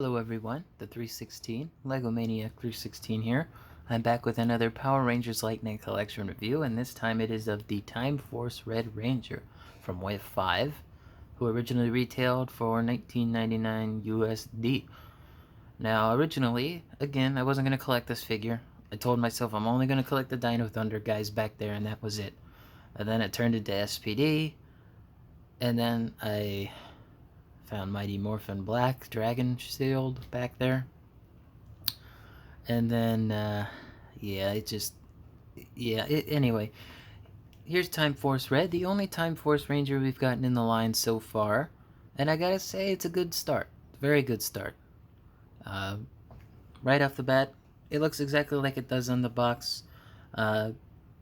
Hello everyone, the 316, LEGO Maniac 316 here. I'm back with another Power Rangers Lightning Collection review, and this time it is of the Time Force Red Ranger from Wave 5, who originally retailed for $19.99 USD. Now, originally, again, I wasn't going to collect this figure. I told myself I'm only going to collect the Dino Thunder guys back there, and that was it. And then it turned into SPD, and then I found Mighty Morphin Black Dragon Shield back there. And then, anyway, here's Time Force Red, the only Time Force Ranger we've gotten in the line so far. And I gotta say, it's a good start. Very good start. Right off the bat, it looks exactly like it does on the box.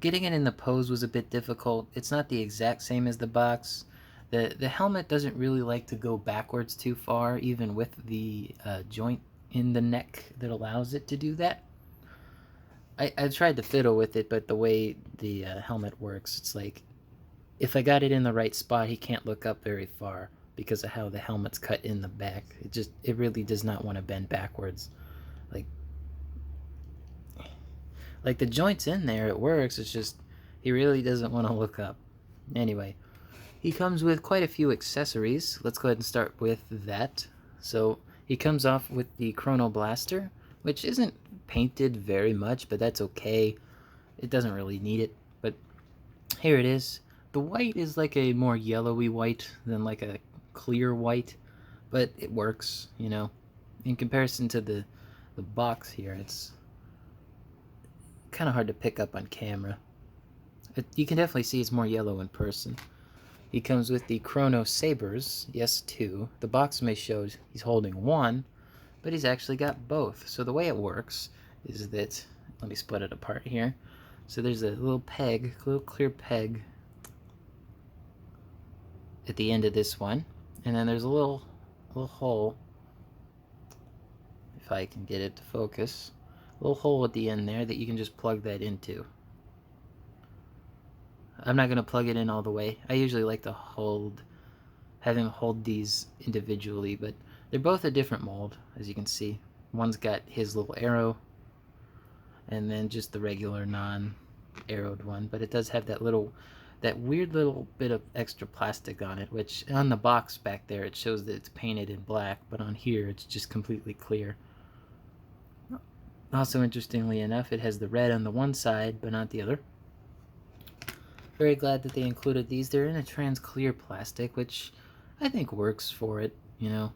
Getting it in the pose was a bit difficult. It's not the exact same as the box. The helmet doesn't really like to go backwards too far, even with the joint in the neck that allows it to do that. I tried to fiddle with it, but the way the helmet works, it's like if I got it in the right spot, he can't look up very far because of how the helmet's cut in the back. It really does not want to bend backwards. Like the joint's in there, it works. It's just he really doesn't want to look up. Anyway, he comes with quite a few accessories. Let's go ahead and start with that. So he comes off with the Chrono Blaster, which isn't painted very much, but that's okay. It doesn't really need it, but here it is. The white is like a more yellowy white than like a clear white, but it works, you know. In comparison to the box here, it's kind of hard to pick up on camera. You can definitely see it's more yellow in person. He comes with the Chrono Sabers, yes, two. The box may show he's holding one, but he's actually got both. So the way it works is that, let me split it apart here. So there's a little peg, a little clear peg at the end of this one, and then there's a little hole, if I can get it to focus, a little hole at the end there that you can just plug that into. I'm not going to plug it in all the way. I usually like to have him hold these individually, but they're both a different mold, as you can see. One's got his little arrow, and then just the regular non-arrowed one, but it does have that weird little bit of extra plastic on it, which on the box back there it shows that it's painted in black, but on here it's just completely clear. Also, interestingly enough, it has the red on the one side, but not the other. Very glad that they included these. They're in a trans clear plastic, which I think works for it, you know.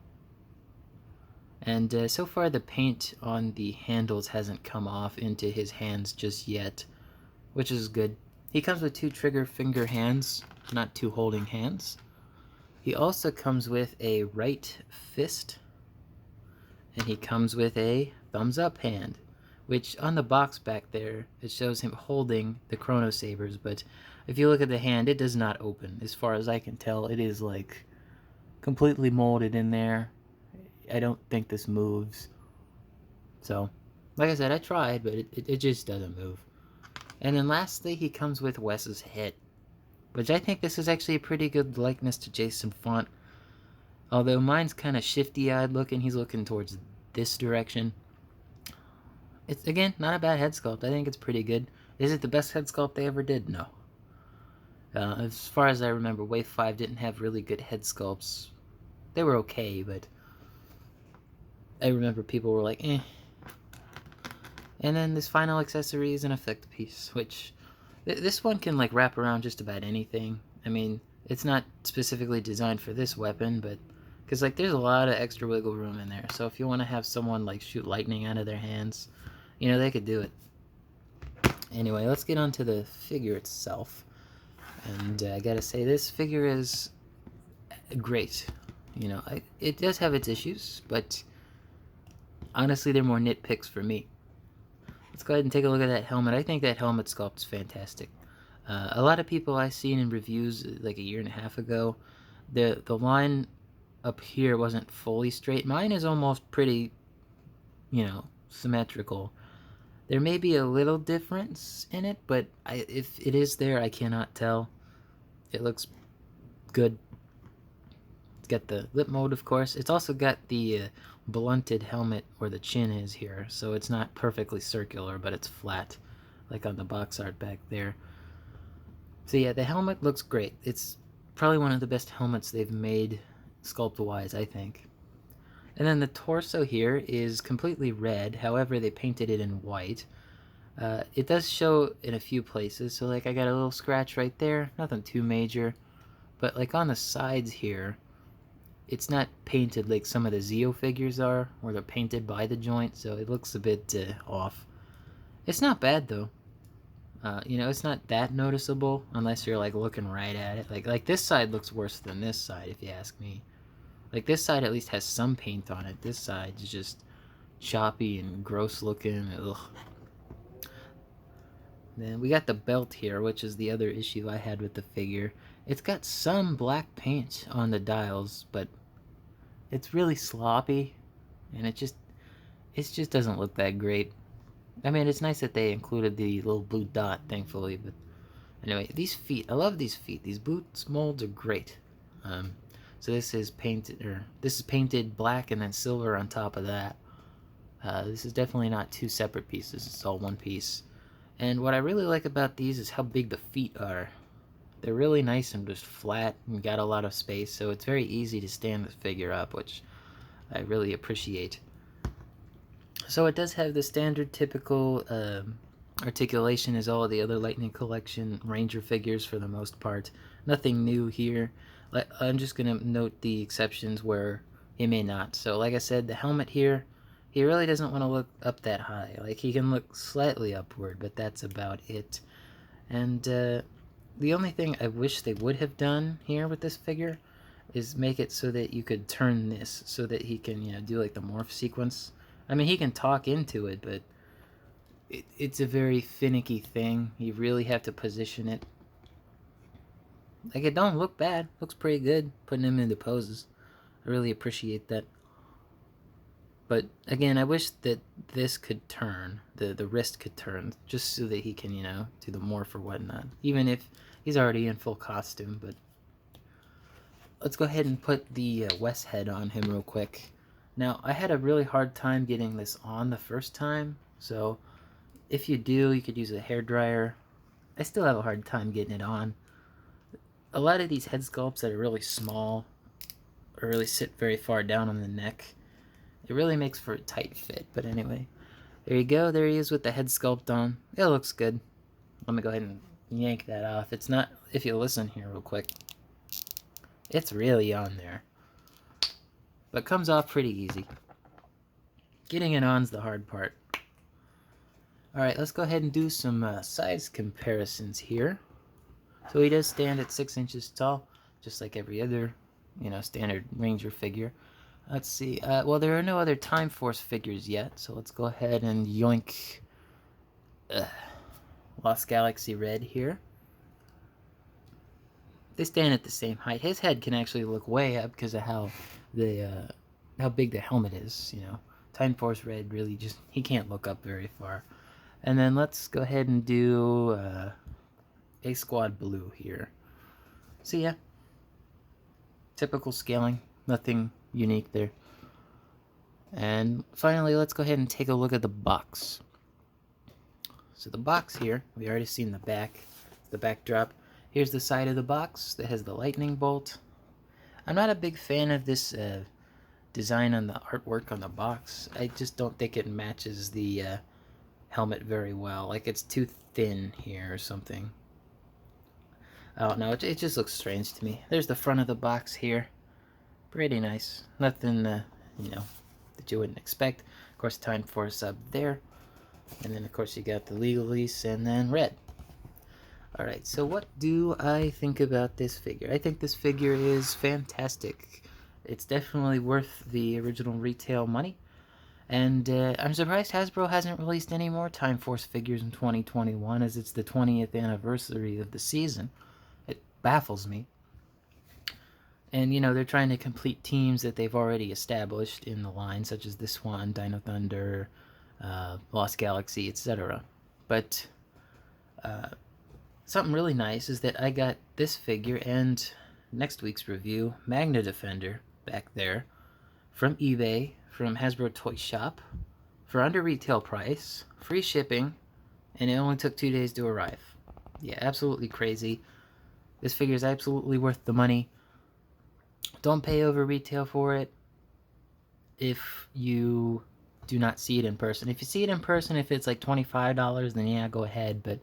And so far the paint on the handles hasn't come off into his hands just yet, which is good. He comes with two trigger finger hands, not two holding hands. He also comes with a right fist, and he comes with a thumbs up hand, which on the box back there, it shows him holding the Chrono Sabers, but if you look at the hand, it does not open. As far as I can tell, it is like completely molded in there. I don't think this moves. So, like I said, I tried, but it just doesn't move. And then lastly, he comes with Wes's head, which I think this is actually a pretty good likeness to Jason Font. Although mine's kind of shifty-eyed looking, he's looking towards this direction. It's, again, not a bad head sculpt. I think it's pretty good. Is it the best head sculpt they ever did? No. As far as I remember, Wave 5 didn't have really good head sculpts. They were okay, but I remember people were like, eh. And then this final accessory is an effect piece, which this one can like wrap around just about anything. I mean, it's not specifically designed for this weapon, but because like there's a lot of extra wiggle room in there. So if you want to have someone like shoot lightning out of their hands, you know, they could do it. Anyway, let's get on to the figure itself. And I gotta say, this figure is great. You know, it does have its issues, but honestly, they're more nitpicks for me. Let's go ahead and take a look at that helmet. I think that helmet sculpt is fantastic. A lot of people I've seen in reviews like a year and a half ago, the line up here wasn't fully straight. Mine is almost pretty, you know, symmetrical. There may be a little difference in it, but if it is there, I cannot tell. It looks good. It's got the lip mode, of course. It's also got the blunted helmet where the chin is here, so it's not perfectly circular, but it's flat, like on the box art back there. So yeah, the helmet looks great. It's probably one of the best helmets they've made sculpt-wise, I think. And then the torso here is completely red, however they painted it in white. It does show in a few places, so like I got a little scratch right there, nothing too major. But like on the sides here, it's not painted like some of the Zeo figures are, where they're painted by the joint, so it looks a bit off. It's not bad though. You know, it's not that noticeable unless you're like looking right at it. Like this side looks worse than this side, if you ask me. Like this side at least has some paint on it. This side is just choppy and gross looking. Ugh. Then we got the belt here, which is the other issue I had with the figure. It's got some black paint on the dials, but it's really sloppy, and it just doesn't look that great. I mean, it's nice that they included the little blue dot, thankfully, but anyway, these feet, I love these feet. These boots molds are great. So this is painted black and then silver on top of that. This is definitely not two separate pieces. It's all one piece. And what I really like about these is how big the feet are. They're really nice and just flat and got a lot of space, so it's very easy to stand this figure up, which I really appreciate. So it does have the standard typical articulation as all of the other Lightning Collection Ranger figures for the most part. Nothing new here. I'm just going to note the exceptions where he may not. So like I said, the helmet here, he really doesn't want to look up that high. Like he can look slightly upward, but that's about it. And the only thing I wish they would have done here with this figure is make it so that you could turn this so that he can, you know, do like the morph sequence. I mean, he can talk into it, but it's a very finicky thing. You really have to position it. Like, it don't look bad. Looks pretty good, putting him into poses. I really appreciate that. But, again, I wish that this could turn, the wrist could turn, just so that he can, you know, do the morph or whatnot. Even if he's already in full costume, but... Let's go ahead and put the Wes head on him real quick. Now, I had a really hard time getting this on the first time, so if you do, you could use a hairdryer. I still have a hard time getting it on. A lot of these head sculpts that are really small or really sit very far down on the neck, it really makes for a tight fit. But anyway, there you go. There he is with the head sculpt on. It looks good. Let me go ahead and yank that off. It's not, if you listen here real quick, it's really on there. But comes off pretty easy. Getting it on's the hard part. Alright, let's go ahead and do some size comparisons here. So he does stand at 6 inches tall, just like every other, you know, standard Ranger figure. Let's see. Well, there are no other Time Force figures yet, so let's go ahead and yoink Lost Galaxy Red here. They stand at the same height. His head can actually look way up because of how big the helmet is, you know. Time Force Red really just, he can't look up very far. And then let's go ahead and do A-Squad Blue here. So yeah, typical scaling, nothing unique there. And finally, let's go ahead and take a look at the box. So the box here, we already seen the backdrop. Here's the side of the box that has the lightning bolt. I'm not a big fan of this design on the artwork on the box. I just don't think it matches the helmet very well. Like, it's too thin here or something. I don't know, it just looks strange to me. There's the front of the box here. Pretty nice. Nothing, you know, that you wouldn't expect. Of course, Time Force up there. And then, of course, you got the Legalese and then red. Alright, so what do I think about this figure? I think this figure is fantastic. It's definitely worth the original retail money. And I'm surprised Hasbro hasn't released any more Time Force figures in 2021, as it's the 20th anniversary of the season. It baffles me. And, you know, they're trying to complete teams that they've already established in the line, such as this one, Dino Thunder, Lost Galaxy, etc. But something really nice is that I got this figure and next week's review, Magna Defender, back there from eBay, from Hasbro Toy Shop, for under retail price, free shipping, and it only took 2 days to arrive. Yeah, absolutely crazy. This figure is absolutely worth the money. Don't pay over retail for it if you do not see it in person. If you see it in person, if it's like $25, then yeah, go ahead. But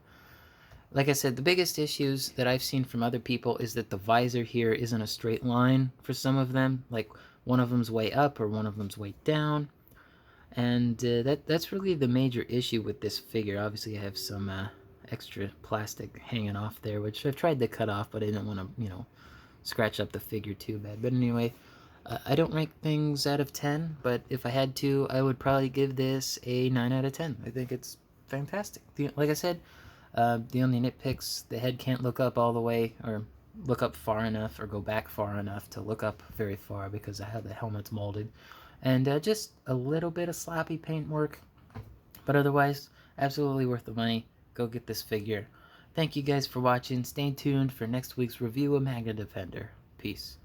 like I said, the biggest issues that I've seen from other people is that the visor here isn't a straight line for some of them. Like one of them's way up or one of them's way down. And that's really the major issue with this figure. Obviously, I have some extra plastic hanging off there, which I've tried to cut off, but I didn't want to, scratch up the figure too bad. But anyway, I don't rank things out of 10, but if I had to, I would probably give this a 9 out of 10. I think it's fantastic. Like I said, the only nitpicks, the head can't look up all the way, or look up far enough, or go back far enough to look up very far because of how the helmet's molded. And just a little bit of sloppy paint work, but otherwise, absolutely worth the money. Go get this figure. Thank you guys for watching. Stay tuned for next week's review of Magna Defender. Peace.